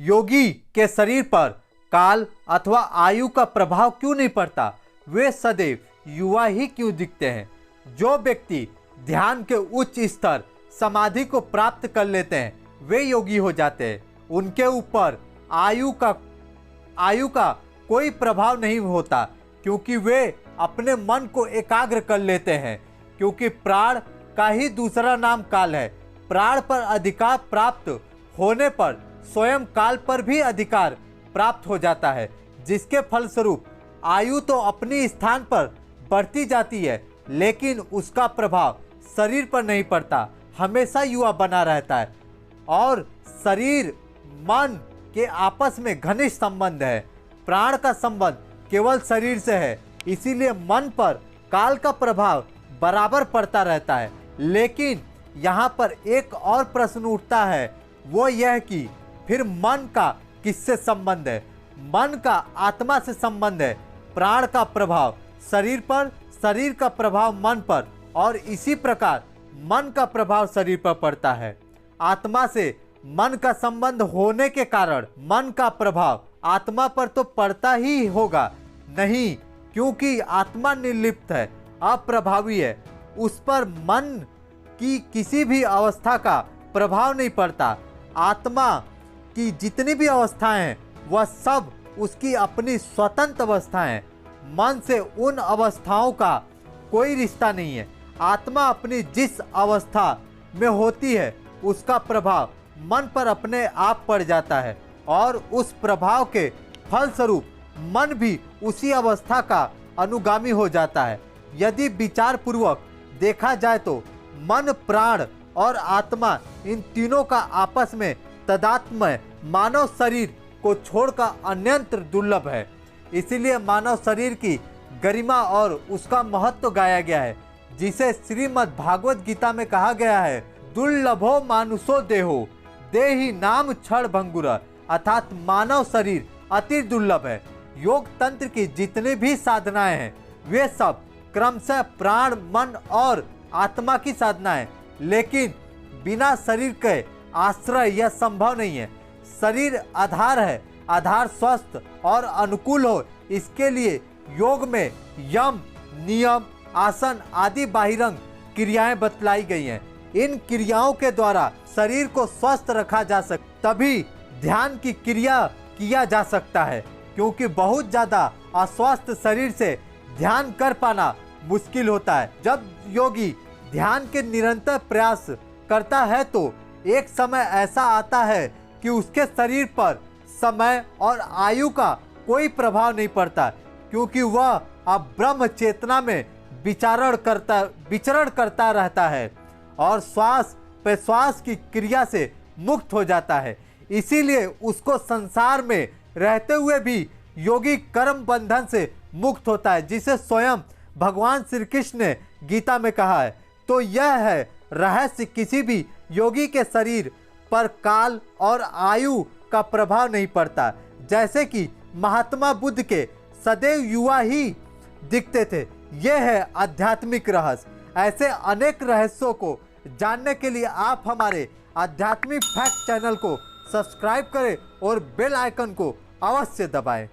योगी के शरीर पर काल अथवा आयु का प्रभाव क्यों नहीं पड़ता? वे सदैव युवा ही क्यों दिखते हैं? जो व्यक्ति ध्यान के उच्च स्तर समाधि को प्राप्त कर लेते हैं वे योगी हो जाते हैं। उनके ऊपर आयु का कोई प्रभाव नहीं होता, क्योंकि वे अपने मन को एकाग्र कर लेते हैं। क्योंकि प्राण का ही दूसरा नाम काल है। प्राण पर अधिकार प्राप्त होने पर स्वयं काल पर भी अधिकार प्राप्त हो जाता है, जिसके फलस्वरूप आयु तो अपनी स्थान पर बढ़ती जाती है, लेकिन उसका प्रभाव शरीर पर नहीं पड़ता, हमेशा युवा बना रहता है। और शरीर मन के आपस में घनिष्ठ संबंध है। प्राण का संबंध केवल शरीर से है, इसीलिए मन पर काल का प्रभाव बराबर पड़ता रहता है। लेकिन यहाँ पर एक और प्रश्न उठता है, वो यह कि फिर मन का किससे संबंध है? मन का आत्मा से संबंध है। प्राण का प्रभाव शरीर पर, शरीर का प्रभाव मन पर, और इसी प्रकार मन का प्रभाव शरीर पर पड़ता है। आत्मा से मन का संबंध होने के कारण मन का प्रभाव आत्मा पर तो पड़ता ही होगा नहीं, क्योंकि आत्मा निर्लिप्त है, अप्रभावी है। उस पर मन की किसी भी अवस्था का प्रभाव नहीं पड़ता। आत्मा की जितनी भी अवस्थाएं हैं वह सब उसकी अपनी स्वतंत्र अवस्थाएं हैं। मन से उन अवस्थाओं का कोई रिश्ता नहीं है। आत्मा अपनी जिस अवस्था में होती है उसका प्रभाव मन पर अपने आप पड़ जाता है, और उस प्रभाव के फलस्वरूप मन भी उसी अवस्था का अनुगामी हो जाता है। यदि विचार पूर्वक देखा जाए तो मन, प्राण और आत्मा, इन तीनों का आपस में तादात्म्य मानव शरीर को छोड़कर अन्यत्र दुर्लभ है। इसीलिए मानव शरीर की गरिमा और उसका महत्व गाया गया है, जिसे श्रीमद् भागवत गीता में कहा गया है, दुर्लभो मानुषो देहो देहि नाम क्षण भंगुर, अर्थात मानव शरीर अति दुर्लभ है। योग तंत्र की जितनी भी साधनाएं हैं वे सब क्रमशः प्राण, मन और आत्मा की साधनाएं, लेकिन बिना शरीर के आश्रय यह संभव नहीं है। शरीर आधार है, आधार स्वस्थ और अनुकूल हो, इसके लिए योग में यम, नियम, आसन आदि बाहिरंग क्रियाएं बतलाई गई हैं। इन क्रियाओं के द्वारा शरीर को स्वस्थ रखा जा सकता, तभी ध्यान की क्रिया किया जा सकता है, क्योंकि बहुत ज्यादा अस्वस्थ शरीर से ध्यान कर पाना मुश्किल होता है। जब योगी ध्यान के निरंतर प्रयास करता है तो एक समय ऐसा आता है कि उसके शरीर पर समय और आयु का कोई प्रभाव नहीं पड़ता, क्योंकि वह अब ब्रह्म चेतना में विचरण करता रहता है और श्वास प्रश्वास की क्रिया से मुक्त हो जाता है। इसीलिए उसको संसार में रहते हुए भी योगी कर्म बंधन से मुक्त होता है, जिसे स्वयं भगवान श्री कृष्ण ने गीता में कहा है। तो यह है रहस्य, किसी भी योगी के शरीर पर काल और आयु का प्रभाव नहीं पड़ता। जैसे कि महात्मा बुद्ध के सदैव युवा ही दिखते थे। यह है आध्यात्मिक रहस्य। ऐसे अनेक रहस्यों को जानने के लिए आप हमारे आध्यात्मिक फैक्ट चैनल को सब्सक्राइब करें और बेल आइकन को अवश्य दबाएं।